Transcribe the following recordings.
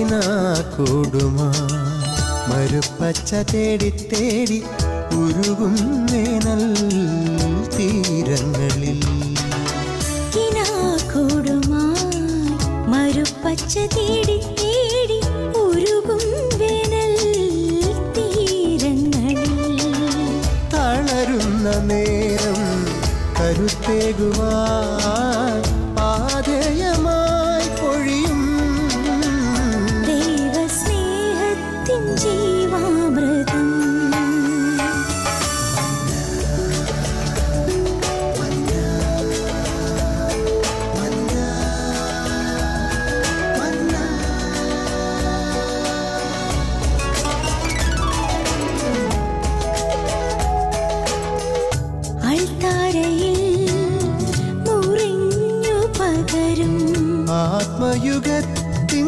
കിനാക്കൂടുമാ മരുപ്പച്ച തേടി തേടി ഉരുകും വേനൽ തീരങ്ങളിൽ കിനാക്കൂടുമാ മരുപ്പച്ച തേടി തേടി ഉരുകും വേനൽ തീരങ്ങളിൽ തളരുന്ന നേരം കരുത്തേകുവാൻ പാതയമായി പൊഴിയും ദൈവസ്നേഹത്തിൻ ജീവാമൃതം ആത്മയുഗത്തിൻ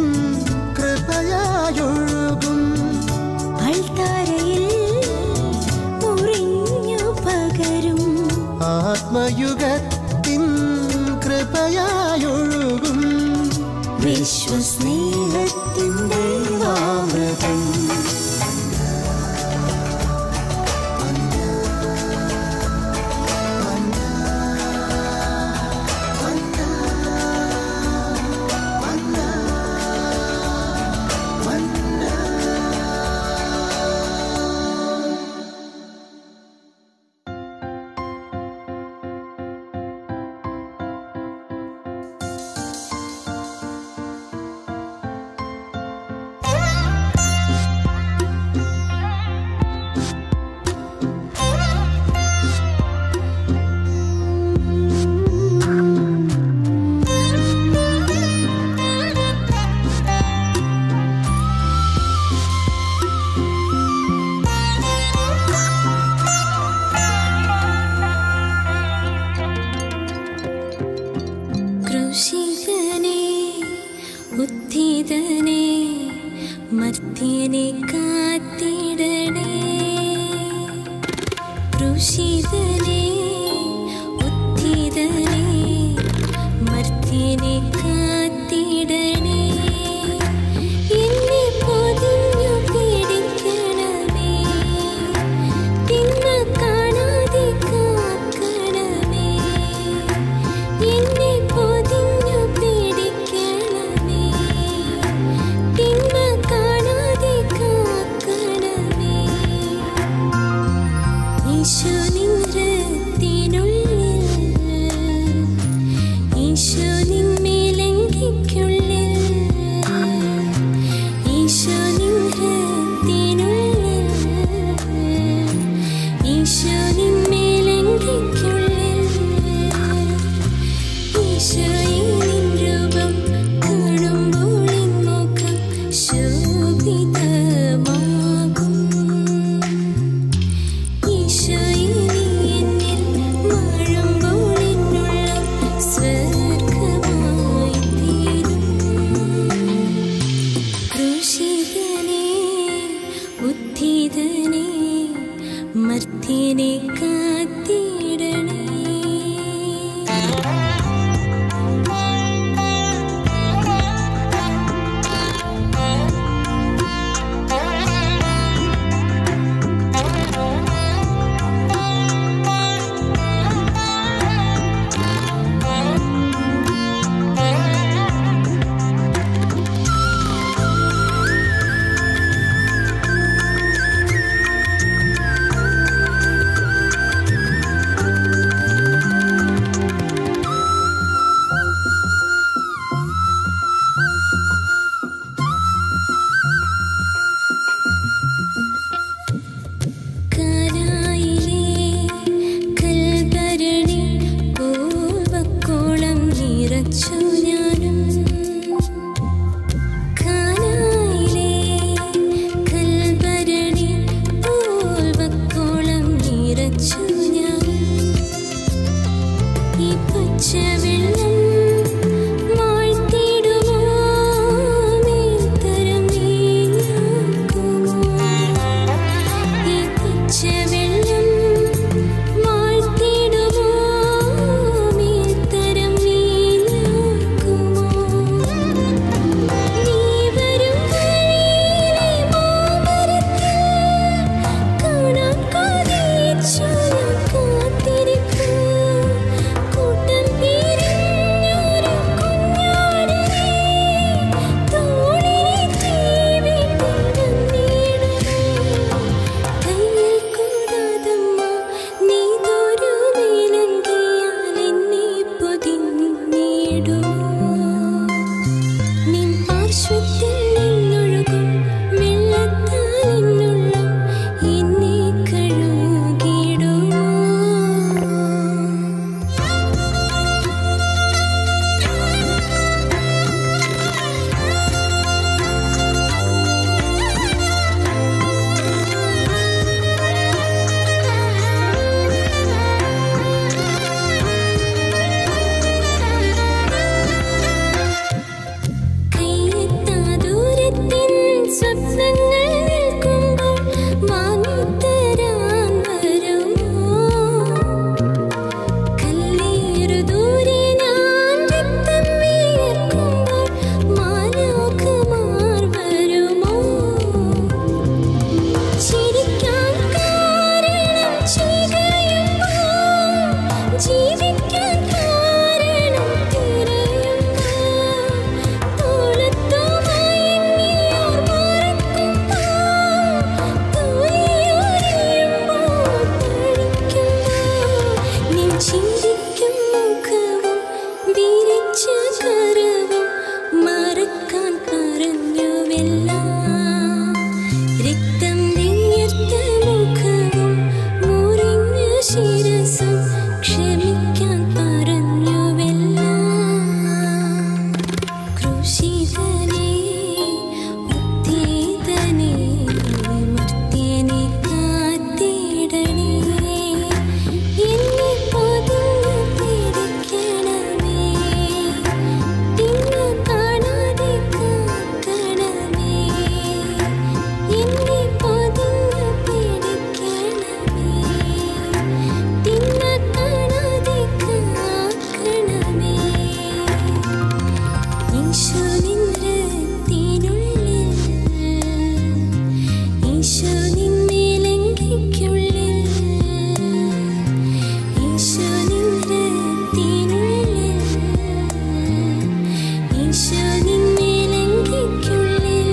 കൃപയായൊഴുകും അൾത്താരയിൽ മുറിഞ്ഞു പകരും ആത്മയുഗത്തിൻ കൃപയായൊഴുകും വിശ്വസ്നേഹത്തിൻ ദൈവാമൃതം മർത്യനെ കാത്തിടണേ ക്രൂശിതനേ ഉദ്ധിതനേ മർത്യനെ കാത്തിടണേ എന്നെ പൊതിഞ്ഞു പിടിക്കണമേ തിന്മ കാണാതെ കാക്കണമേ എന്നെ പൊതിഞ്ഞു പിടിക്കണമേ തിന്മ കാണാതെ കാക്കണമേ ഈശോ നിൻ ഹൃദയത്തിനുള്ളിൽ ഈശോ നിൻ മേലങ്കിക്കുള്ളിൽ ഈശോ നിൻ ഹൃദയത്തിനുള്ളിൽ ഈശോ നിൻ മേലങ്കിക്കുള്ളിൽ ഈശോയെ നിൻ രൂപം കാണുമ്പോൾ എൻ മുഖം ശോഭിതമാകും ഈശോയെ നീ എന്നിൽ വാഴുമ്പോൾ എന്നുള്ളം സ്വർഗ്ഗമായി തീരും ക്രൂശിതനേ ഉദ്ധിതനേ മർത്യനെ കാത്തിടണേ കാനായിലെ കൽഭരണി പൂവക്കോളം നിറച്ചു ഞാനും കാനായിലെ കൽഭരണി പൂവക്കോളം നിറച്ചു ഞാനും ഈ പച്ചവെള്ളം വാഴ്ത്തിടുമോ മേൽത്തരം നീങ്ങാക്കുമോ ഈ പച്ചവെള്ളം വാഴ്ത്തിടുമോ മേൽത്തരം നീങ്ങാക്കുമോ നിൻ പാർശ്വത്തിൽ നിന്നൊഴുകും വെള്ളത്താൽ എന്നുള്ളം എന്നെ കഴുകിടുമോ. സ്വപ്നങ്ങൾ നിൽക്കുമ്പോൾ വാങ്ങിത്തരാൻ വരുമോ. കല്ലേറു ദൂരെ ഞാൻ രക്തം വിയർക്കുമ്പോൾ മാലാഖമാർ വരുമോ. ചിരിക്കാൻ കാരണം ചികയുമ്പോൾ, ജീവിക്കാൻ കാരണം തിരയുമ്പോൾ, തോളത്തുമായി ചിന്തിക്കും മുഖവും വിരിച്ച കരവും മറക്കാൻ പറഞ്ഞുവെല്ലാം. രക്തം വിയർത്ത മുഖവും മുറിഞ്ഞ ശിരസും ക്ഷമിക്കാൻ പറഞ്ഞുവെല്ലാം. ക്രൂശിതനേ ഉദ്ധിതനേ മർത്യനെ കാത്തിടണേ. എന്നെ പൊതിഞ്ഞു പിടിക്കണമേ, തിന്നു കാണാതെ കാക്കണമേ. എന്നെ പൊതിഞ്ഞു പിടിക്കണമേ, തിന്നു കാണാതെ കാക്കണമേ. ഈശോ നിൻ രക്തത്തിനുള്ളിൽ, ഈശോ നിൻ മേലങ്കിക്കുള്ളിൽ, ഈശോ നിൻ രക്തത്തിനുള്ളിൽ, ഈശോ നിൻ മേലങ്കിക്കുള്ളിൽ.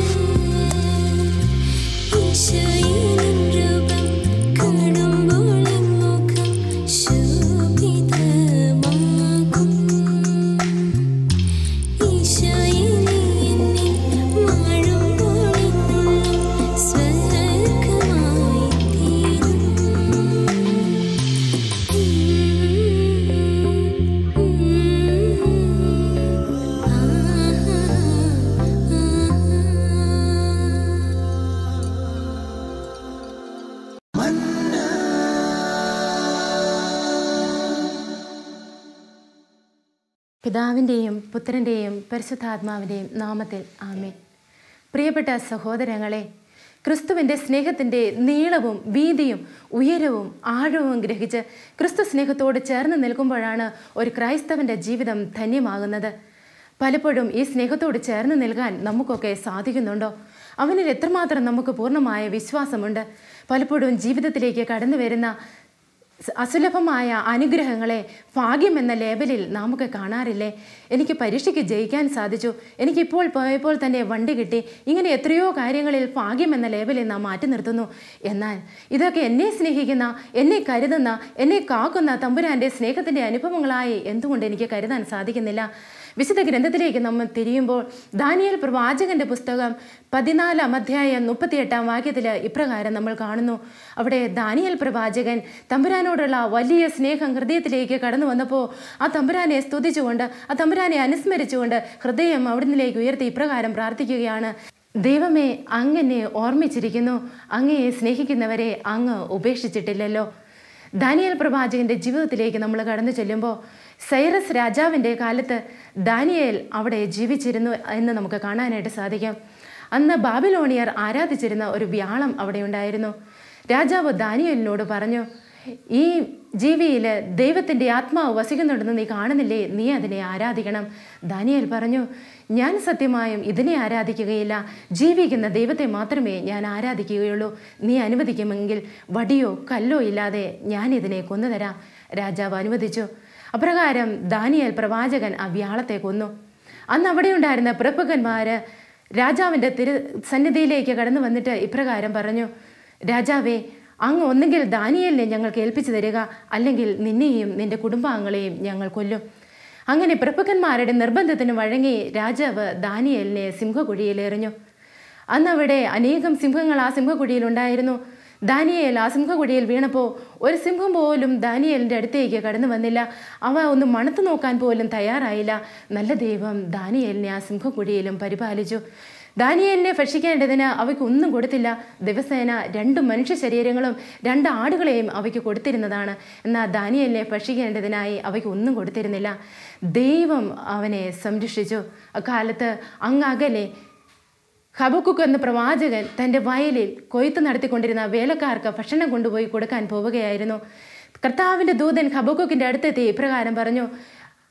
ഈശോയെ നിൻ രൂപം കാണുമ്പോൾ എൻ മുഖം ശോഭിതമാകും. ഈശോയെ നീ എന്നിൽ വാഴുമ്പോൾ എന്നുള്ളം സ്വർഗ്ഗമായി തീരും. പിതാവിൻ്റെയും പുത്രൻ്റെയും പരിശുദ്ധാത്മാവിൻ്റെയും നാമത്തിൽ ആമേൻ. പ്രിയപ്പെട്ട സഹോദരങ്ങളെ, ക്രിസ്തുവിൻ്റെ സ്നേഹത്തിൻ്റെ നീളവും വീതിയും ഉയരവും ആഴവും ഗ്രഹിച്ച് ക്രിസ്തു സ്നേഹത്തോട് ചേർന്ന് നിൽക്കുമ്പോഴാണ് ഒരു ക്രൈസ്തവൻ്റെ ജീവിതം ധന്യമാകുന്നത്. പലപ്പോഴും ഈ സ്നേഹത്തോട് ചേർന്ന് നിൽക്കാൻ നമുക്കൊക്കെ സാധിക്കുന്നുണ്ടോ? അവനിൽ എത്രമാത്രം നമുക്ക് പൂർണ്ണമായ വിശ്വാസമുണ്ട്? പലപ്പോഴും ജീവിതത്തിലേക്ക് കടന്നു വരുന്ന അസുലഭമായ അനുഗ്രഹങ്ങളെ ഭാഗ്യമെന്ന ലേബലിൽ നമുക്ക് കാണാറില്ലേ? എനിക്ക് പരീക്ഷയ്ക്ക് ജയിക്കാൻ സാധിച്ചു, എനിക്കിപ്പോൾ പോയപ്പോൾ തന്നെ വണ്ടി കിട്ടി, ഇങ്ങനെ എത്രയോ കാര്യങ്ങളിൽ ഭാഗ്യമെന്ന ലേബലിൽ നാം മാറ്റി നിർത്തുന്നു. എന്നാൽ ഇതൊക്കെ എന്നെ സ്നേഹിക്കുന്ന, എന്നെ കരുതുന്ന, എന്നെ കാക്കുന്ന തമ്പുരാൻ്റെ സ്നേഹത്തിൻ്റെ അനുഭവങ്ങളായി എന്തുകൊണ്ട് എനിക്ക് കരുതാൻ സാധിക്കുന്നില്ല? വിശുദ്ധ ഗ്രന്ഥത്തിലേക്ക് നമ്മൾ തിരിയുമ്പോൾ ദാനിയേൽ പ്രവാചകന്റെ പുസ്തകം 14-ാം അധ്യായം 38-ാം വാക്യത്തിൽ ഇപ്രകാരം നമ്മൾ കാണുന്നു. അവിടെ ദാനിയേൽ പ്രവാചകൻ തമ്പുരാനോടുള്ള വലിയ സ്നേഹം ഹൃദയത്തിലേക്ക് കടന്നു വന്നപ്പോൾ ആ തമ്പുരാനെ സ്തുതിച്ചുകൊണ്ട്, ആ തമ്പുരാനെ അനുസ്മരിച്ചുകൊണ്ട് ഹൃദയം അവിടുന്നിലേക്ക് ഉയർത്തി ഇപ്രകാരം പ്രാർത്ഥിക്കുകയാണ്: ദൈവമേ, അങ്ങെന്നെ ഓർമ്മിച്ചിരിക്കുന്നു, അങ്ങയെ സ്നേഹിക്കുന്നവരെ അങ്ങ് ഉപേക്ഷിച്ചിട്ടില്ലല്ലോ. ദാനിയേൽ പ്രവാചകന്റെ ജീവിതത്തിലേക്ക് നമ്മൾ കടന്നു ചെല്ലുമ്പോൾ സൈറസ് രാജാവിൻ്റെ കാലത്ത് ദാനിയേൽ അവിടെ ജീവിച്ചിരുന്നു എന്ന് നമുക്ക് കാണാനായിട്ട് സാധിക്കും. അന്ന് ബാബിലോണിയർ ആരാധിച്ചിരുന്ന ഒരു വ്യാളം അവിടെ ഉണ്ടായിരുന്നു. രാജാവ് ദാനിയേലിനോട് പറഞ്ഞു, ഈ ജീവിയിൽ ദൈവത്തിൻ്റെ ആത്മാവ് വസിക്കുന്നുണ്ടെന്ന് നീ കാണുന്നില്ലേ? നീ അതിനെ ആരാധിക്കണം. ദാനിയേൽ പറഞ്ഞു, ഞാൻ സത്യമായും ഇതിനെ ആരാധിക്കുകയില്ല, ജീവിക്കുന്ന ദൈവത്തെ മാത്രമേ ഞാൻ ആരാധിക്കുകയുള്ളൂ. നീ അനുവദിക്കുമെങ്കിൽ വടിയോ കല്ലോ ഇല്ലാതെ ഞാൻ ഇതിനെ കൊന്നുതരാം. രാജാവ് അനുവദിച്ചു. അപ്രകാരം ദാനിയേൽ പ്രവാചകൻ ആ വ്യാളത്തെ കൊന്നു. അന്ന് അവിടെ ഉണ്ടായിരുന്ന പ്രഭുക്കന്മാർ രാജാവിൻ്റെ സന്നിധിയിലേക്ക് കടന്നു വന്നിട്ട് ഇപ്രകാരം പറഞ്ഞു: രാജാവേ, അങ്ങ് ഒന്നെങ്കിൽ ദാനിയേലിനെ ഞങ്ങൾക്ക് ഏൽപ്പിച്ചു തരിക, അല്ലെങ്കിൽ നിന്നെയും നിൻ്റെ കുടുംബാംഗങ്ങളെയും ഞങ്ങൾ കൊല്ലും. അങ്ങനെ പ്രഭുക്കന്മാരുടെ നിർബന്ധത്തിന് വഴങ്ങി രാജാവ് ദാനിയേലിനെ സിംഹക്കുഴിയിൽ എറിഞ്ഞു. അന്നവിടെ അനേകം സിംഹങ്ങൾ ആ സിംഹക്കുഴിയിലുണ്ടായിരുന്നു. ദാനിയേൽ ആ സിംഹക്കുഴിയിൽ വീണപ്പോൾ ഒരു സിംഹം പോലും ദാനിയേലിൻ്റെ അടുത്തേക്ക് കടന്നു വന്നില്ല. അവ ഒന്ന് മണത്തു നോക്കാൻ പോലും തയ്യാറായില്ല. നല്ല ദൈവം ദാനിയേലിനെ ആ സിംഹക്കുഴിയിലും പരിപാലിച്ചു. ദാനിയേലിനെ ഭക്ഷിക്കേണ്ടതിന് അവയ്ക്ക് ഒന്നും കൊടുത്തില്ല. ദിവസേന 2 മനുഷ്യ ശരീരങ്ങളും 2 ആടുകളെയും അവയ്ക്ക് കൊടുത്തിരുന്നതാണ്. എന്നാൽ ദാനിയേലിനെ ഭക്ഷിക്കേണ്ടതിനായി അവയ്ക്ക് ഒന്നും കൊടുത്തിരുന്നില്ല. ദൈവം അവനെ സംരക്ഷിച്ചു. അക്കാലത്ത് അങ്ങകലെ ഹബക്കുക്ക് എന്ന പ്രവാചകൻ തൻ്റെ വയലിൽ കൊയ്ത്ത് നടത്തിക്കൊണ്ടിരുന്ന വേലക്കാർക്ക് ഭക്ഷണം കൊണ്ടുപോയി കൊടുക്കാൻ പോവുകയായിരുന്നു. കർത്താവിൻ്റെ ദൂതൻ ഹബക്കുക്കിൻ്റെ അടുത്തെത്തി ഇപ്രകാരം പറഞ്ഞു,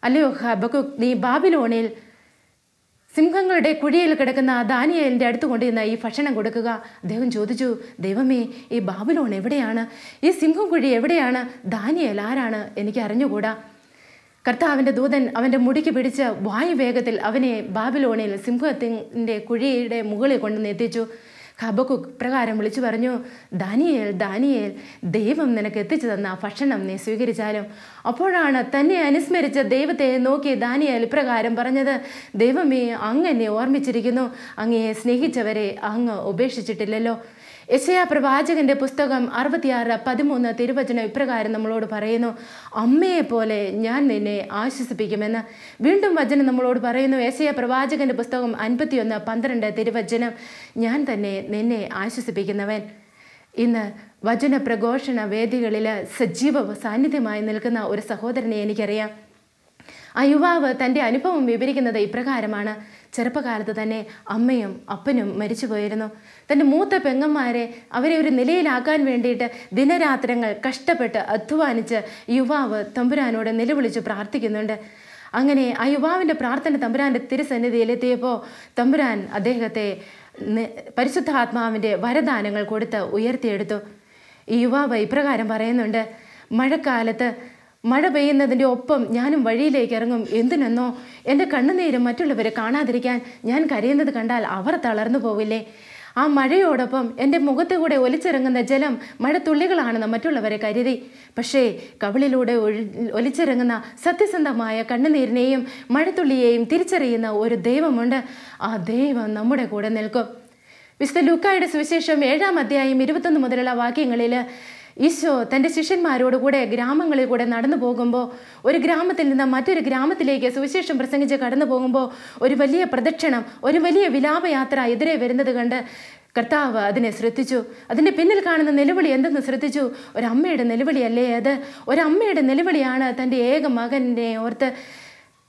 അല്ലയോ ഹബക്കുക്ക്, നീ ബാബിലോണിൽ സിംഹങ്ങളുടെ കുഴിയിൽ കിടക്കുന്ന ദാനിയേലിൻ്റെ അടുത്ത് കൊണ്ടിരുന്ന ഈ ഭക്ഷണം കൊടുക്കുക. അദ്ദേഹം ചോദിച്ചു, ദൈവമേ, ഈ ബാബിലോൺ എവിടെയാണ്? ഈ സിംഹം കുഴി എവിടെയാണ്? ദാനിയേൽ ആരാണ്? എനിക്ക് അറിഞ്ഞുകൂടാ. കർത്താവിൻ്റെ ദൂതൻ അവൻ്റെ മുടിക്ക് പിടിച്ച് വായുവേഗത്തിൽ അവനെ ബാബിലോണിൽ സിംഹത്തിൻ്റെ കുഴിയുടെ മുകളിൽ കൊണ്ടുവന്നെത്തിച്ചു. ഹബക്കുക്ക് പ്രകാരം വിളിച്ചു പറഞ്ഞു, ദാനിയേൽ, ദാനിയേൽ, ദൈവം നിനക്ക് എത്തിച്ചു തന്ന ഭക്ഷണം നീ സ്വീകരിച്ചാലും. അപ്പോഴാണ് തന്നെ അനുസ്മരിച്ച ദൈവത്തെ നോക്കി ദാനിയേൽ ഇപ്രകാരം പറഞ്ഞത്, ദൈവമേ, അങ്ങ് എന്നെ ഓർമ്മിച്ചിരിക്കുന്നു. അങ്ങയെ സ്നേഹിച്ചവരെ അങ്ങ് ഉപേക്ഷിച്ചിട്ടില്ലല്ലോ. യെശയ്യാ പ്രവാചകന്റെ പുസ്തകം 66:13 തിരുവചനം ഇപ്രകാരം നമ്മളോട് പറയുന്നു, അമ്മയെ പോലെ ഞാൻ നിന്നെ ആശ്വസിപ്പിക്കുമെന്ന്. വീണ്ടും വചനം നമ്മളോട് പറയുന്നു, യെശയ്യാ പ്രവാചകന്റെ പുസ്തകം 51:12 തിരുവചനം, ഞാൻ തന്നെ നിന്നെ ആശ്വസിപ്പിക്കുന്നവൻ. ഇന്ന് വചന പ്രഘോഷണ വേദികളിൽ സജീവ സാന്നിധ്യമായി നിൽക്കുന്ന ഒരു സഹോദരനെ എനിക്കറിയാം. ആ യുവാവ് തൻ്റെ അനുഭവം വിവരിക്കുന്നത് ഇപ്രകാരമാണ്. ചെറുപ്പകാലത്ത് തന്നെ അമ്മയും അപ്പനും മരിച്ചു പോയിരുന്നു. തൻ്റെ മൂത്ത പെങ്ങന്മാരെ അവരെ ഒരു നിലയിലാക്കാൻ വേണ്ടിയിട്ട് ദിനരാത്രങ്ങൾ കഷ്ടപ്പെട്ട് അധ്വാനിച്ച് യുവാവ് തമ്പുരാനോട് നിലവിളിച്ച് പ്രാർത്ഥിക്കുന്നുണ്ട്. അങ്ങനെ ആ യുവാവിൻ്റെ പ്രാർത്ഥന തമ്പുരാൻ്റെ തിരുസന്നിധിയിലെത്തിയപ്പോൾ തമ്പുരാൻ അദ്ദേഹത്തെ പരിശുദ്ധാത്മാവിൻ്റെ വരദാനങ്ങൾ കൊടുത്ത് ഉയർത്തിയെടുത്തു. ഈ യുവാവ് ഇപ്രകാരം പറയുന്നുണ്ട്, മഴക്കാലത്ത് മഴ പെയ്യുന്നതിൻ്റെ ഒപ്പം ഞാനും വഴിയിലേക്ക് ഇറങ്ങും. എന്തിനെന്നോ, എൻ്റെ കണ്ണുനീരും മറ്റുള്ളവരെ കാണാതിരിക്കാൻ. ഞാൻ കരയുന്നത് കണ്ടാൽ അവർ തളർന്നു പോവില്ലേ? ആ മഴയോടൊപ്പം എൻ്റെ മുഖത്തുകൂടെ ഒലിച്ചിറങ്ങുന്ന ജലം മഴത്തുള്ളികളാണെന്ന് മറ്റുള്ളവരെ കരുതി. പക്ഷേ കവിളിലൂടെ ഒലിച്ചിറങ്ങുന്ന സത്യസന്ധമായ കണ്ണുനീരിനെയും മഴത്തുള്ളിയെയും തിരിച്ചറിയുന്ന ഒരു ദൈവമുണ്ട്. ആ ദൈവം നമ്മുടെ കൂടെ നിൽക്കും. വിശുദ്ധ ലൂക്കായുടെ സുവിശേഷം 7-ാം അധ്യായം 21 മുതലുള്ള വാക്യങ്ങളിൽ ഈശോ തൻ്റെ ശിഷ്യന്മാരോട് കൂടെ ഗ്രാമങ്ങളിൽ കൂടെ നടന്നു പോകുമ്പോൾ, ഒരു ഗ്രാമത്തിൽ നിന്ന് മറ്റൊരു ഗ്രാമത്തിലേക്ക് സുവിശേഷം പ്രസംഗിച്ച് കടന്നു പോകുമ്പോൾ ഒരു വലിയ പ്രദക്ഷിണം, ഒരു വലിയ വിലാപയാത്ര എതിരെ വരുന്നത് കണ്ട് കർത്താവ് അതിനെ ശ്രദ്ധിച്ചു. അതിൻ്റെ പിന്നിൽ കാണുന്ന നിലവിളി എന്തെന്ന് ശ്രദ്ധിച്ചു. ഒരമ്മയുടെ നിലവിളിയല്ലേ അത്? ഒരമ്മയുടെ നിലവിളിയാണ്. തൻ്റെ ഏക മകനെ ഓർത്ത്,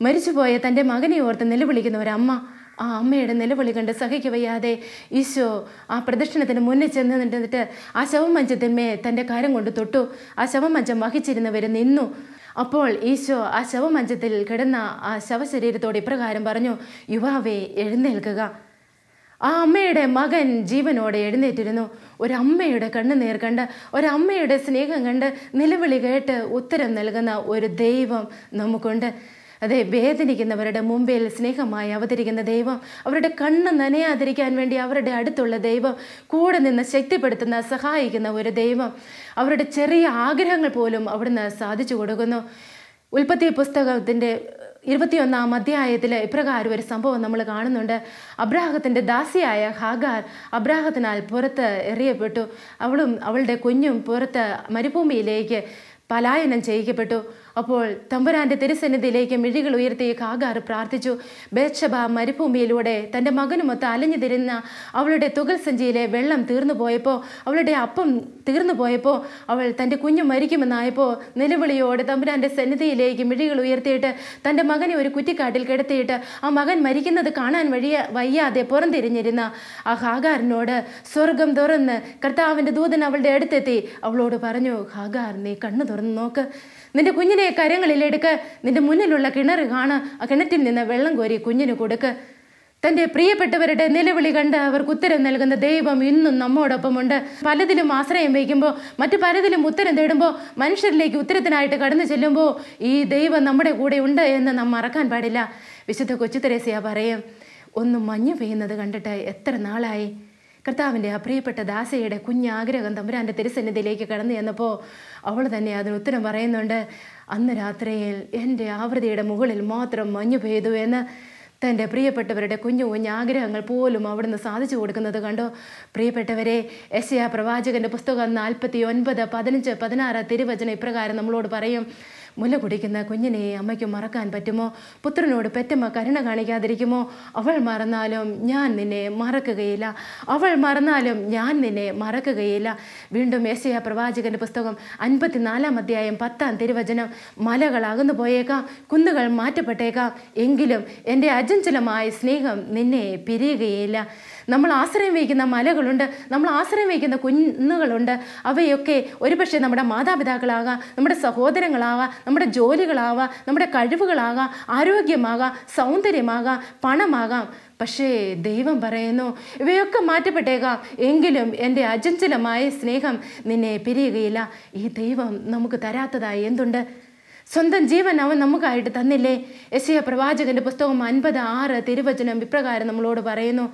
മരിച്ചുപോയ തൻ്റെ മകനെ ഓർത്ത് നിലവിളിക്കുന്ന ഒരമ്മ. ആ അമ്മയുടെ നിലവിളി കണ്ട് സഹിക്കവയ്യാതെ ഈശോ ആ പ്രദക്ഷിണത്തിന് മുന്നിൽ ചെന്ന് നിന്നിട്ട് ആ ശവമഞ്ചത്തിന്മേ തൻ്റെ കരം കൊണ്ട് തൊട്ടു. ആ ശവമഞ്ചം വഹിച്ചിരുന്നവർ നിന്നു. അപ്പോൾ ഈശോ ആ ശവമഞ്ചത്തിൽ കിടന്ന ആ ശവശരീരത്തോട് ഇപ്രകാരം പറഞ്ഞു, യുവാവേ, എഴുന്നേൽക്കുക. ആ അമ്മയുടെ മകൻ ജീവനോടെ എഴുന്നേറ്റിരുന്നു. ഒരമ്മയുടെ കണ്ണുനീർ കണ്ട്, ഒരമ്മയുടെ സ്നേഹം കണ്ട്, നിലവിളി കേട്ട് ഉത്തരം നൽകുന്ന ഒരു ദൈവം നമുക്കുണ്ട്. അതെ, വേദനിക്കുന്നവരുടെ മുമ്പിൽ സ്നേഹമായി അവതരിക്കുന്ന ദൈവം, അവരുടെ കണ്ണ് നനയാതിരിക്കാൻ വേണ്ടി അവരുടെ അടുത്തുള്ള ദൈവം, കൂടെ നിന്ന് ശക്തിപ്പെടുത്തുന്ന സഹായിക്കുന്ന ഒരു ദൈവം, അവരുടെ ചെറിയ ആഗ്രഹങ്ങൾ പോലും അവിടുന്ന് സാധിച്ചു കൊടുക്കുന്നു. ഉൽപ്പത്തി പുസ്തകത്തിൻ്റെ 21-ാം അധ്യായത്തിൽ ഇപ്രകാരം ഒരു സംഭവം നമ്മൾ കാണുന്നുണ്ട്. അബ്രാഹത്തിൻ്റെ ദാസിയായ ഹാഗാർ അബ്രാഹത്തിനാൽ പുറത്ത് എറിയപ്പെട്ടു. അവളും അവളുടെ കുഞ്ഞും പുറത്ത് മരുഭൂമിയിലേക്ക് പലായനം ചെയ്യിക്കപ്പെട്ടു. അപ്പോൾ തമ്പുരാൻ്റെ തിരുസന്നിധിയിലേക്ക് മിഴികൾ ഉയർത്തി ഹാഗാർ പ്രാർത്ഥിച്ചു. ബേത്ശബ മരുഭൂമിയിലൂടെ തൻ്റെ മകനുമൊത്ത് അലഞ്ഞു തിരിഞ്ഞ അവളുടെ തുകൽ സഞ്ചിയിലെ വെള്ളം തീർന്നു പോയപ്പോൾ, അവളുടെ അപ്പം തീർന്നു പോയപ്പോൾ, അവൾ തൻ്റെ കുഞ്ഞു മരിക്കുമെന്നായപ്പോൾ നിലവിളിയോടെ തമ്പുരാൻ്റെ സന്നിധിയിലേക്ക് മിഴികൾ ഉയർത്തിയിട്ട് തൻ്റെ മകനെ ഒരു കുറ്റിക്കാട്ടിൽ കിടത്തിയിട്ട് ആ മകൻ മരിക്കുന്നത് കാണാൻ വയ്യാതെ പുറംതിരിഞ്ഞിരുന്ന ആ ഹാഗാറിനോട് സ്വർഗം തുറന്ന് കർത്താവിൻ്റെ ദൂതൻ അവളുടെ അടുത്തെത്തി അവളോട് പറഞ്ഞു, ഹാഗാർ, നീ കണ്ണു തുറന്ന് നോക്ക്. നിന്റെ കുഞ്ഞിനെ കരങ്ങളിലെടുക്ക്. നിന്റെ മുന്നിലുള്ള കിണർ കാണ്. ആ കിണറ്റിൽ നിന്ന് വെള്ളം കോരി കുഞ്ഞിന് കൊടുക്ക്. തൻ്റെ പ്രിയപ്പെട്ടവരുടെ നിലവിളി കണ്ട് അവർക്ക് ഉത്തരം നൽകുന്ന ദൈവം ഇന്നും നമ്മോടൊപ്പമുണ്ട്. പലതിലും ആശ്രയം വയ്ക്കുമ്പോൾ, മറ്റു പലതിലും ഉത്തരം തേടുമ്പോൾ, മനുഷ്യരിലേക്ക് ഉത്തരത്തിനായിട്ട് കടന്നു ചെല്ലുമ്പോൾ ഈ ദൈവം നമ്മുടെ കൂടെ ഉണ്ട് എന്ന് നാം മറക്കാൻ പാടില്ല. വിശുദ്ധ കൊച്ചു തെരേസ്യ പറയും, ഒന്ന് മഞ്ഞ് പെയ്യുന്നത് കണ്ടിട്ട് എത്ര നാളായി. കർത്താവിൻ്റെ ആ പ്രിയപ്പെട്ട ദാസയുടെ കുഞ്ഞാഗ്രഹം തമ്പുരാൻ്റെ തിരുസന്നിധിയിലേക്ക് കടന്നു ചെന്നപ്പോൾ അവൾ തന്നെ അതിന് ഉത്തരം പറയുന്നുണ്ട്. അന്ന് രാത്രിയിൽ എൻ്റെ ആവൃത്തിയുടെ മുകളിൽ മാത്രം മഞ്ഞു പെയ്തു എന്ന്. തൻ്റെ പ്രിയപ്പെട്ടവരുടെ കുഞ്ഞു ആഗ്രഹങ്ങൾ പോലും അവിടുന്ന് സാധിച്ചു കൊടുക്കുന്നത് കണ്ടോ? പ്രിയപ്പെട്ടവരെ, യെശയ്യാ പ്രവാചകൻ്റെ പുസ്തകം 49, 15, 16 തിരുവചനം ഇപ്രകാരം നമ്മളോട് പറയും: മുല കുടിക്കുന്ന കുഞ്ഞിനെ അമ്മയ്ക്ക് മറക്കാൻ പറ്റുമോ? പുത്രനോട് പെറ്റമ്മ കരുണ കാണിക്കാതിരിക്കുമോ? അവൾ മറന്നാലും ഞാൻ നിന്നെ മറക്കുകയില്ല, അവൾ മറന്നാലും ഞാൻ നിന്നെ മറക്കുകയില്ല. വീണ്ടും യെശയ്യാ പ്രവാചകൻ്റെ പുസ്തകം 54 അധ്യായം 10 തിരുവചനം: മലകൾ അകന്നു പോയേക്കാം, കുന്നുകൾ മാറ്റപ്പെട്ടേക്കാം, എങ്കിലും എൻ്റെ അചഞ്ചലമായ സ്നേഹം നിന്നെ പിരിയുകയില്ല. നമ്മൾ ആശ്രയം വയ്ക്കുന്ന മലകളുണ്ട്, നമ്മൾ ആശ്രയം വയ്ക്കുന്ന കുന്നുകളുണ്ട്. അവയൊക്കെ ഒരുപക്ഷെ നമ്മുടെ മാതാപിതാക്കളാകാം, നമ്മുടെ സഹോദരങ്ങളാകാം, നമ്മുടെ ജോലികളാവാം, നമ്മുടെ കഴിവുകളാകാം, ആരോഗ്യമാകാം, സൗന്ദര്യമാകാം, പണമാകാം. പക്ഷേ ദൈവം പറയുന്നു, ഇവയൊക്കെ മാറ്റപ്പെട്ടേക്കാം, എങ്കിലും എൻ്റെ അചഞ്ചലമായ സ്നേഹം നിന്നെ പിരിയുകയില്ല. ഈ ദൈവം നമുക്ക് തരാത്തതായി എന്തുണ്ട്? സ്വന്തം ജീവൻ അവൻ നമുക്കായിട്ട് തന്നില്ലേ? യെശയ്യാ പ്രവാചകൻ്റെ പുസ്തകം 56 തിരുവചനം ഇപ്രകാരം നമ്മളോട് പറയുന്നു: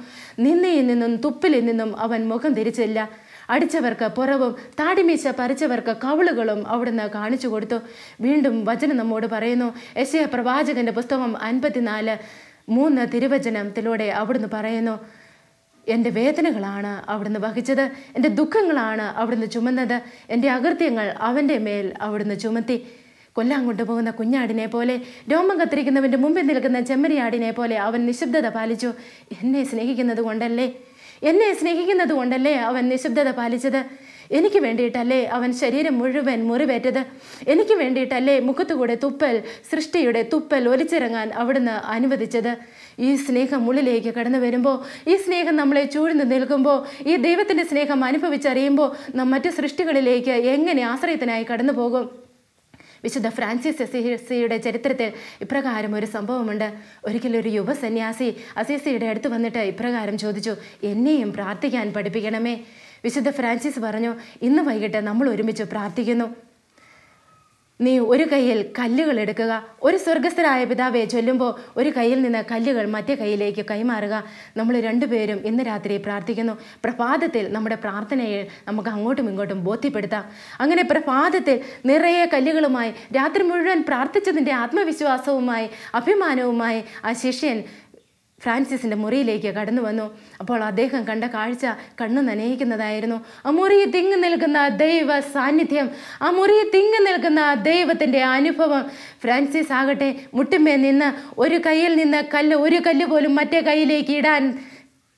നിന്നയിൽ നിന്നും തുപ്പിലിൽ നിന്നും അവൻ മുഖം തിരിച്ചില്ല. അടിച്ചവർക്ക് പുറവും താടിമീശ പറിച്ചവർക്ക് കവിളുകളും അവിടുന്ന് കാണിച്ചു കൊടുത്തു. വീണ്ടും വചനം നമ്മോട് പറയുന്നു. യെശയ്യാ പ്രവാചകൻ്റെ പുസ്തകം 54:3 തിരുവചനത്തിലൂടെ അവിടുന്ന് പറയുന്നു: എൻ്റെ വേദനകളാണ് അവിടുന്ന് വഹിച്ചത്, എൻ്റെ ദുഃഖങ്ങളാണ് അവിടുന്ന് ചുമന്നത്, എൻ്റെ അകൃത്യങ്ങൾ അവൻ്റെ മേൽ അവിടുന്ന് ചുമത്തി. കൊല്ലാൻ കൊണ്ടുപോകുന്ന കുഞ്ഞാടിനെ പോലെ, രോമം കത്തിരിക്കുന്നവൻ്റെ മുമ്പിൽ നിൽക്കുന്ന ചെമ്മരിയാടിനെ പോലെ അവൻ നിശബ്ദത പാലിച്ചു. എന്നെ സ്നേഹിക്കുന്നത് കൊണ്ടല്ലേ അവൻ നിശബ്ദത പാലിച്ചത്. എനിക്ക് വേണ്ടിയിട്ടല്ലേ അവൻ ശരീരം മുഴുവൻ മുറിവേറ്റത്. എനിക്ക് വേണ്ടിയിട്ടല്ലേ മുഖത്തുകൂടെ സൃഷ്ടിയുടെ തുപ്പൽ ഒലിച്ചിറങ്ങാൻ അവിടുന്ന് അനുവദിച്ചത്. ഈ സ്നേഹം ഉള്ളിലേക്ക് കടന്നു വരുമ്പോൾ, ഈ സ്നേഹം നമ്മളെ ചൂഴ്ന്നു നിൽക്കുമ്പോൾ, ഈ ദൈവത്തിൻ്റെ സ്നേഹം അനുഭവിച്ചറിയുമ്പോൾ നാം മറ്റു സൃഷ്ടികളിലേക്ക് എങ്ങനെ ആശ്രയത്തിനായി കടന്നു പോകും? വിശുദ്ധ ഫ്രാൻസിസ് അസീസിയുടെ ചരിത്രത്തിൽ ഇപ്രകാരം ഒരു സംഭവമുണ്ട്. ഒരിക്കലൊരു യുവ സന്യാസി അസീസിയുടെ അടുത്ത് വന്നിട്ട് ഇപ്രകാരം ചോദിച്ചു: എന്നെയും പ്രാർത്ഥിക്കാൻ പഠിപ്പിക്കണമേ. വിശുദ്ധ ഫ്രാൻസിസ് പറഞ്ഞു: ഇന്ന് വൈകിട്ട് നമ്മൾ ഒരുമിച്ച് പ്രാർത്ഥിക്കുന്നു. നീ ഒരു കയ്യിൽ കല്ലുകൾ എടുക്കുക, ഒരു സ്വർഗസ്ഥനായ പിതാവെ ചൊല്ലുമ്പോൾ ഒരു കയ്യിൽ നിന്ന് കല്ലുകൾ മറ്റേ കയ്യിലേക്ക് കൈമാറുക. നമ്മൾ രണ്ടുപേരും ഇന്ന് രാത്രി പ്രാർത്ഥിക്കുന്നു. പ്രഭാതത്തിൽ നമ്മുടെ പ്രാർത്ഥനയെ നമുക്ക് അങ്ങോട്ടും ഇങ്ങോട്ടും ബോധ്യപ്പെടുത്താം. അങ്ങനെ പ്രഭാതത്തിൽ നിറയെ കല്ലുകളുമായി രാത്രി മുഴുവൻ പ്രാർത്ഥിച്ചതിൻ്റെ ആത്മവിശ്വാസവുമായി അഭിമാനവുമായി ആ ശിഷ്യൻ ഫ്രാൻസിസിൻ്റെ മുറിയിലേക്ക് കടന്നു വന്നു. അപ്പോൾ അദ്ദേഹം കണ്ട കാഴ്ച കണ്ണു നനയിക്കുന്നതായിരുന്നു. ആ മുറിയിൽ തിങ്ങി നിൽക്കുന്ന ദൈവ സാന്നിധ്യം, ആ മുറിയിൽ തിങ്ങി നിൽക്കുന്ന ദൈവത്തിൻ്റെ അനുഭവം. ഫ്രാൻസിസ് ആകട്ടെ മുട്ടുമേ നിന്ന് ഒരു കയ്യിൽ നിന്ന് ഒരു കല്ല് പോലും മറ്റേ കയ്യിലേക്ക് ഇടാൻ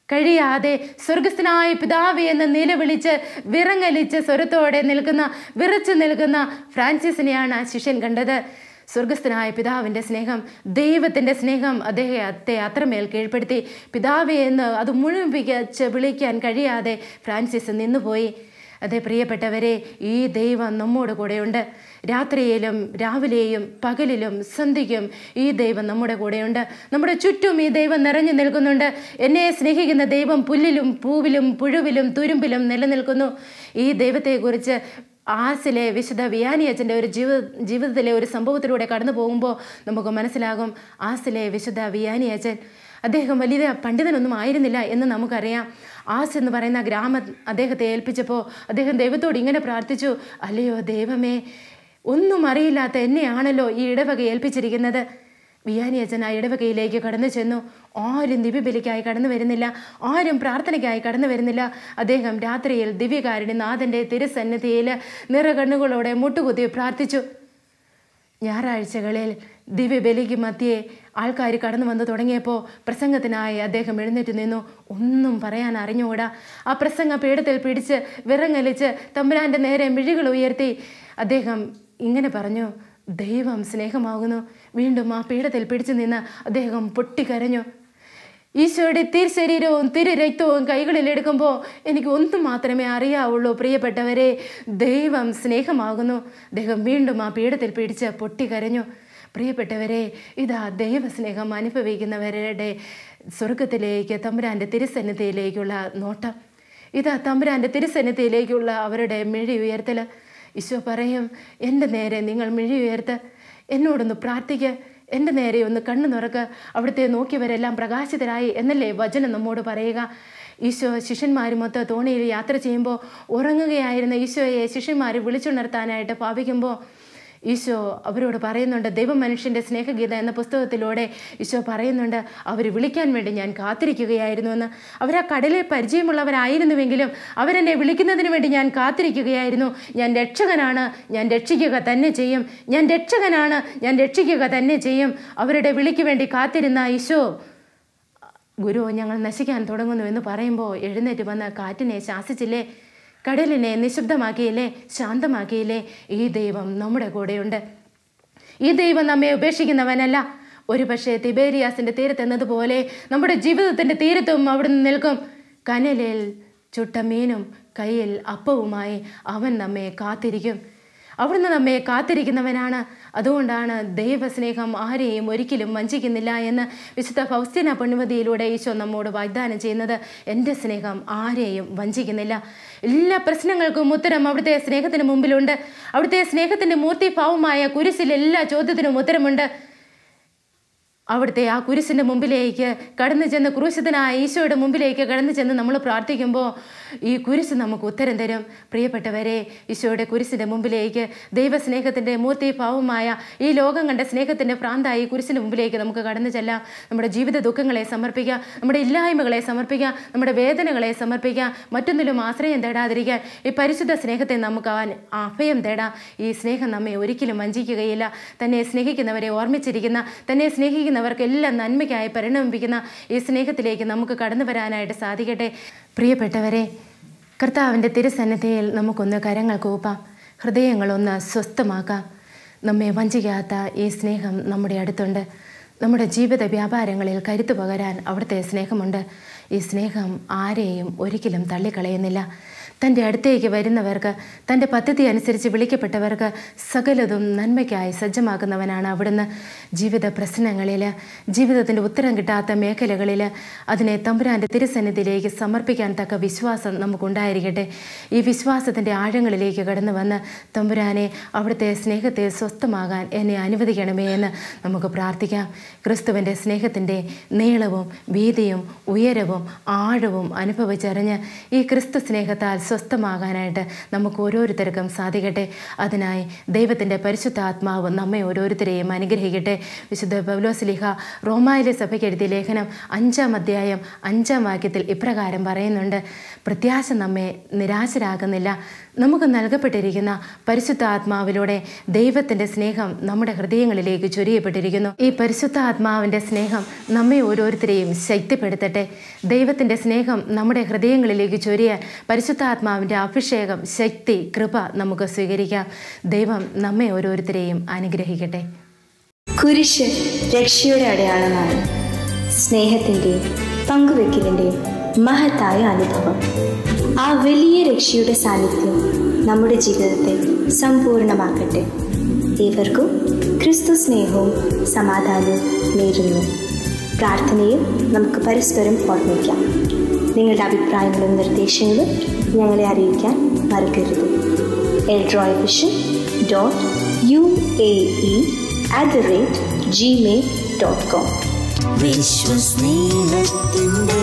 കഴിയാതെ സ്വർഗസ്ഥനായ പിതാവേ എന്ന് നിലവിളിച്ച് വിറങ്ങലിച്ച് സ്വരത്തോടെ വിറച്ചു നിൽക്കുന്ന ഫ്രാൻസിസിനെയാണ് ആ ശിഷ്യൻ കണ്ടത്. സ്വർഗസ്ഥനായ പിതാവിൻ്റെ സ്നേഹം, ദൈവത്തിൻ്റെ സ്നേഹം അദ്ദേഹത്തെ അത്രമേൽ കീഴ്പ്പെടുത്തി. പിതാവേ എന്ന് അത് മുഴുമിപ്പിച്ച് വിളിക്കാൻ കഴിയാതെ ഫ്രാൻസിസ് നിന്നുപോയി. അതേ പ്രിയപ്പെട്ടവരെ, ഈ ദൈവം നമ്മോട് കൂടെയുണ്ട്. രാത്രിയിലും രാവിലെയും പകലിലും സന്ധ്യയ്ക്കും ഈ ദൈവം നമ്മുടെ കൂടെയുണ്ട്. നമ്മുടെ ചുറ്റും ഈ ദൈവം നിറഞ്ഞു നിൽക്കുന്നുണ്ട്. എന്നെ സ്നേഹിക്കുന്ന ദൈവം പുല്ലിലും പൂവിലും പുഴുവിലും തുരുമ്പിലും നിലനിൽക്കുന്നു. ഈ ദൈവത്തെക്കുറിച്ച് ആസിലെ വിശുദ്ധ വിയാനി അച്ഛൻ്റെ ഒരു ജീവിതത്തിലെ ഒരു സംഭവത്തിലൂടെ കടന്നു പോകുമ്പോൾ നമുക്ക് മനസ്സിലാകും. ആസിലെ വിശുദ്ധ വിയാനി അച്ഛൻ, അദ്ദേഹം വലിയ പണ്ഡിതനൊന്നും ആയിരുന്നില്ല എന്ന് നമുക്കറിയാം. ആസ് എന്ന് പറയുന്ന ഗ്രാമം അദ്ദേഹത്തെ ഏൽപ്പിച്ചപ്പോൾ അദ്ദേഹം ദൈവത്തോട് ഇങ്ങനെ പ്രാർത്ഥിച്ചു: അല്ലയോ ദൈവമേ, ഒന്നും അറിയില്ലാത്ത എന്നെയാണല്ലോ ഈ ഇടവക ഏൽപ്പിച്ചിരിക്കുന്നത്. വിയാനി അച്ഛൻ ആ ഇടവകയിലേക്ക് കടന്നു ചെന്നു. ആരും ദിവ്യബലിക്കായി കടന്നു വരുന്നില്ല, ആരും പ്രാർത്ഥനയ്ക്കായി കടന്നു വരുന്നില്ല. അദ്ദേഹം രാത്രിയിൽ ദിവ്യകാരുണ്യ നാഥൻ്റെ തിരുസന്നിധിയിൽ നിറകണ്ണുകളോടെ മുട്ടുകുത്തി പ്രാർത്ഥിച്ചു. ഞായറാഴ്ചകളിൽ ദിവ്യബലിക്ക് മധ്യേ ആൾക്കാർ കടന്നു വന്നു തുടങ്ങിയപ്പോൾ പ്രസംഗത്തിനായി അദ്ദേഹം എഴുന്നേറ്റ് നിന്നു. ഒന്നും പറയാൻ അറിഞ്ഞുകൂടാ. ആ പ്രസംഗ പീഠത്തിൽ പിടിച്ച് വിറങ്ങലിച്ച് തമ്പുരാൻ്റെ നേരെ മിഴികൾ ഉയർത്തി അദ്ദേഹം ഇങ്ങനെ പറഞ്ഞു: ദൈവം സ്നേഹമാകുന്നു. വീണ്ടും ആ പീഠത്തിൽ പിടിച്ചു നിന്ന് അദ്ദേഹം പൊട്ടിക്കരഞ്ഞു. ഈശോയുടെ തിരുശരീരവും തിരുരക്തവും കൈകളിൽ എടുക്കുമ്പോൾ എനിക്ക് ഒന്നും മാത്രമേ അറിയാവുള്ളൂ, പ്രിയപ്പെട്ടവരെ, ദൈവം സ്നേഹമാകുന്നു. അദ്ദേഹം വീണ്ടും ആ പീഠത്തിൽ പിടിച്ച് പൊട്ടിക്കരഞ്ഞു. പ്രിയപ്പെട്ടവരെ, ഇതാ ദൈവസ്നേഹം അനുഭവിക്കുന്നവരുടെ സ്വർഗത്തിലേക്ക് തമ്പുരാൻ്റെ തിരുസന്നിധിയിലേക്കുള്ള നോട്ടം. ഇതാ തമ്പുരാൻ്റെ തിരുസന്നിധിയിലേക്കുള്ള അവരുടെ മിഴി ഉയർത്തൽ. ഈശോ പറയും: എൻ്റെ നേരെ നിങ്ങൾ മിഴി ഉയർത്ത്, എന്നോടൊന്ന് പ്രാർത്ഥിക്കുക, എൻ്റെ നേരെ ഒന്ന് കണ്ണു തുറക്ക്, അവിടുത്തെ നോക്കിയവരെല്ലാം പ്രകാശിതരായി എന്നല്ലേ വചനം നമ്മോട് പറയുക. ഈശോ ശിഷ്യന്മാരുമൊത്ത് തോണിയിൽ യാത്ര ചെയ്യുമ്പോൾ ഉറങ്ങുകയായിരുന്ന ഈശോയെ ശിഷ്യന്മാർ വിളിച്ചുണർത്താനായിട്ട് ഭാവിക്കുമ്പോൾ ഈശോ അവരോട് പറയുന്നുണ്ട്. ദൈവം മനുഷ്യൻ്റെ സ്നേഹഗീത എന്ന പുസ്തകത്തിലൂടെ ഈശോ പറയുന്നുണ്ട്, അവർ വിളിക്കാൻ വേണ്ടി ഞാൻ കാത്തിരിക്കുകയായിരുന്നു എന്ന്. അവരാ കടലിൽ പരിചയമുള്ളവരായിരുന്നുവെങ്കിലും അവരെന്നെ വിളിക്കുന്നതിന് വേണ്ടി ഞാൻ കാത്തിരിക്കുകയായിരുന്നു. ഞാൻ രക്ഷകനാണ്, ഞാൻ രക്ഷിക്കുക തന്നെ ചെയ്യും, ഞാൻ രക്ഷകനാണ്, ഞാൻ രക്ഷിക്കുക തന്നെ ചെയ്യും. അവരുടെ വിളിക്ക് വേണ്ടി കാത്തിരുന്ന ഈശോ, ഗുരു ഞങ്ങൾ നശിക്കാൻ തുടങ്ങുന്നു എന്ന് പറയുമ്പോൾ എഴുന്നേറ്റ് വന്ന് കാറ്റിനെ ശാസിച്ചില്ലേ, കടലിനെ നിശബ്ദമാക്കിയില്ലേ, ശാന്തമാക്കിയില്ലേ. ഈ ദൈവം നമ്മുടെ കൂടെയുണ്ട്. ഈ ദൈവം നമ്മെ ഉപേക്ഷിക്കുന്നവനല്ല. ഒരു പക്ഷേ തിബേരിയാസിൻ്റെ തീരത്തെന്നതുപോലെ നമ്മുടെ ജീവിതത്തിൻ്റെ തീരത്തും അവിടുന്ന് നിൽക്കും. കനലിൽ ചുട്ട മീനും കയ്യിൽ അപ്പവുമായി അവൻ നമ്മെ കാത്തിരിക്കും. അവിടുന്ന് നമ്മെ കാത്തിരിക്കുന്നവനാണ്. അതുകൊണ്ടാണ് ദൈവസ്നേഹം ആരെയും ഒരിക്കലും വഞ്ചിക്കുന്നില്ല എന്ന് വിശുദ്ധ ഫൗസ്തീന പുണ്യവതിയിലൂടെ ഈശോ നമ്മോട് വാഗ്ദാനം ചെയ്യുന്നത്. എൻ്റെ സ്നേഹം ആരെയും വഞ്ചിക്കുന്നില്ല. എല്ലാ പ്രശ്നങ്ങൾക്കും ഉത്തരം അവിടുത്തെ സ്നേഹത്തിന് മുമ്പിലുണ്ട്. അവിടുത്തെ സ്നേഹത്തിൻ്റെ മൂർത്തിഭാവമായ കുരിശിൽ എല്ലാ ചോദ്യത്തിനും ഉത്തരമുണ്ട്. അവിടുത്തെ ആ കുരിശിൻ്റെ മുമ്പിലേക്ക് കടന്നു ചെന്ന്, ക്രൂശിതനായ ഈശോയുടെ മുമ്പിലേക്ക് കടന്നു ചെന്ന് നമ്മൾ പ്രാർത്ഥിക്കുമ്പോൾ ഈ കുരിശ് നമുക്ക് ഉത്തരം തരും. പ്രിയപ്പെട്ടവരെ, ഈശോയുടെ കുരിശിൻ്റെ മുമ്പിലേക്ക്, ദൈവസ്നേഹത്തിൻ്റെ മൂർത്തിഭാവമായ ഈ ലോകം കണ്ട സ്നേഹത്തിൻ്റെ ഭ്രാന്തായി കുരിശിൻ്റെ മുമ്പിലേക്ക് നമുക്ക് കടന്നു ചെല്ലാം. നമ്മുടെ ജീവിത ദുഃഖങ്ങളെ സമർപ്പിക്കാം, നമ്മുടെ ഇല്ലായ്മകളെ സമർപ്പിക്കാം, നമ്മുടെ വേദനകളെ സമർപ്പിക്കാം. മറ്റൊന്നിലും ആശ്രയം തേടാതിരിക്കാൻ ഈ പരിശുദ്ധ സ്നേഹത്തെ നമുക്ക് അഭയം തേടാം. ഈ സ്നേഹം നമ്മെ ഒരിക്കലും വഞ്ചിക്കുകയില്ല. തന്നെ സ്നേഹിക്കുന്നവരെ ഓർമ്മിച്ചിരിക്കുന്ന, തന്നെ സ്നേഹിക്കുന്നവർക്കെല്ലാം നന്മയ്ക്കായി പരിണമിപ്പിക്കുന്ന ഈ സ്നേഹത്തിലേക്ക് നമുക്ക് കടന്നു വരാനായിട്ട് സാധിക്കട്ടെ. പ്രിയപ്പെട്ടവരെ, കർത്താവിൻ്റെ തിരുസന്നിധിയിൽ നമുക്കൊന്ന് കരങ്ങൾ കൂപ്പാം, ഹൃദയങ്ങളൊന്ന് സ്വസ്ഥമാക്കാം. നമ്മെ വഞ്ചിക്കാത്ത ഈ സ്നേഹം നമ്മുടെ അടുത്തുണ്ട്. നമ്മുടെ ജീവിത വ്യാപാരങ്ങളിൽ കരുത്തു പകരാൻ അവിടുത്തെ സ്നേഹമുണ്ട്. ഈ സ്നേഹം ആരെയും ഒരിക്കലും തള്ളിക്കളയുന്നില്ല. തൻ്റെ അടുത്തേക്ക് വരുന്നവർക്ക്, തൻ്റെ പദ്ധതി അനുസരിച്ച് വിളിക്കപ്പെട്ടവർക്ക് സകലതും നന്മയ്ക്കായി സജ്ജമാക്കുന്നവനാണ് അവിടുന്ന്. ജീവിത പ്രശ്നങ്ങളിൽ, ജീവിതത്തിൻ്റെ ഉത്തരം കിട്ടാത്ത മേഖലകളിൽ അതിനെ തമ്പുരാൻ്റെ തിരുസന്നിധിയിലേക്ക് സമർപ്പിക്കാൻ തക്ക വിശ്വാസം നമുക്കുണ്ടായിരിക്കട്ടെ. ഈ വിശ്വാസത്തിൻ്റെ ആഴങ്ങളിലേക്ക് കടന്നു വന്ന്, തമ്പുരാനെ അവിടുത്തെ സ്നേഹത്തെ സ്വസ്ഥമാകാൻ എന്നെ അനുവദിക്കണമേ എന്ന് നമുക്ക് പ്രാർത്ഥിക്കാം. ക്രിസ്തുവിൻ്റെ സ്നേഹത്തിൻ്റെ നീളവും വീതിയും ഉയരവും ആഴവും അനുഭവിച്ചറിഞ്ഞ് ഈ ക്രിസ്തു സ്നേഹത്താൽ സ്വസ്ഥമാകാനായിട്ട് നമുക്ക് ഓരോരുത്തർക്കും സാധിക്കട്ടെ. അതിനായി ദൈവത്തിൻ്റെ പരിശുദ്ധാത്മാവ് നമ്മെ ഓരോരുത്തരെയും അനുഗ്രഹിക്കട്ടെ. വിശുദ്ധ പൗലോസ്ലീഹ റോമായിലെ സഭയ്ക്ക് എഴുതിയ ലേഖനം 5-ാം അധ്യായം 5-ാം വാക്യത്തിൽ ഇപ്രകാരം പറയുന്നുണ്ട്: പ്രത്യാശ നമ്മെ നിരാശരാകുന്നില്ല. നമുക്ക് നൽകപ്പെട്ടിരിക്കുന്ന പരിശുദ്ധാത്മാവിലൂടെ ദൈവത്തിൻ്റെ സ്നേഹം നമ്മുടെ ഹൃദയങ്ങളിലേക്ക് ചൊരിയപ്പെട്ടിരിക്കുന്നു. ഈ പരിശുദ്ധാത്മാവിൻ്റെ സ്നേഹം നമ്മെ ഓരോരുത്തരെയും ശക്തിപ്പെടുത്തട്ടെ. ദൈവത്തിൻ്റെ സ്നേഹം നമ്മുടെ ഹൃദയങ്ങളിലേക്ക് ചൊരിയാൻ പരിശുദ്ധാത്മാവിൻ്റെ അഭിഷേകം, ശക്തി, കൃപ നമുക്ക് സ്വീകരിക്കാം. ദൈവം നമ്മെ ഓരോരുത്തരെയും അനുഗ്രഹിക്കട്ടെ. കുരിശ് രക്ഷയുടെ അടയാളമാണ്. സ്നേഹത്തിൻ്റെയും പങ്കുവെക്കലിൻ്റെയും മഹത്തായ അനുഭവം. ആ വലിയ രക്ഷയുടെ സാന്നിധ്യം നമ്മുടെ ജീവിതത്തെ സമ്പൂർണ്ണമാക്കട്ടെ. ഏവർക്കും ക്രിസ്തു സ്നേഹവും സമാധാനവും നേരുന്നു. പ്രാർത്ഥനയിൽ നമുക്ക് പരസ്പരം ഓർമ്മിക്കാം. നിങ്ങളുടെ അഭിപ്രായങ്ങളും നിർദ്ദേശങ്ങളും ഞങ്ങളെ അറിയിക്കാൻ മറക്കരുത്. eldroyvision.uae@gmail.com. വിശ്വസ്നേഹത്തിൻ്റെ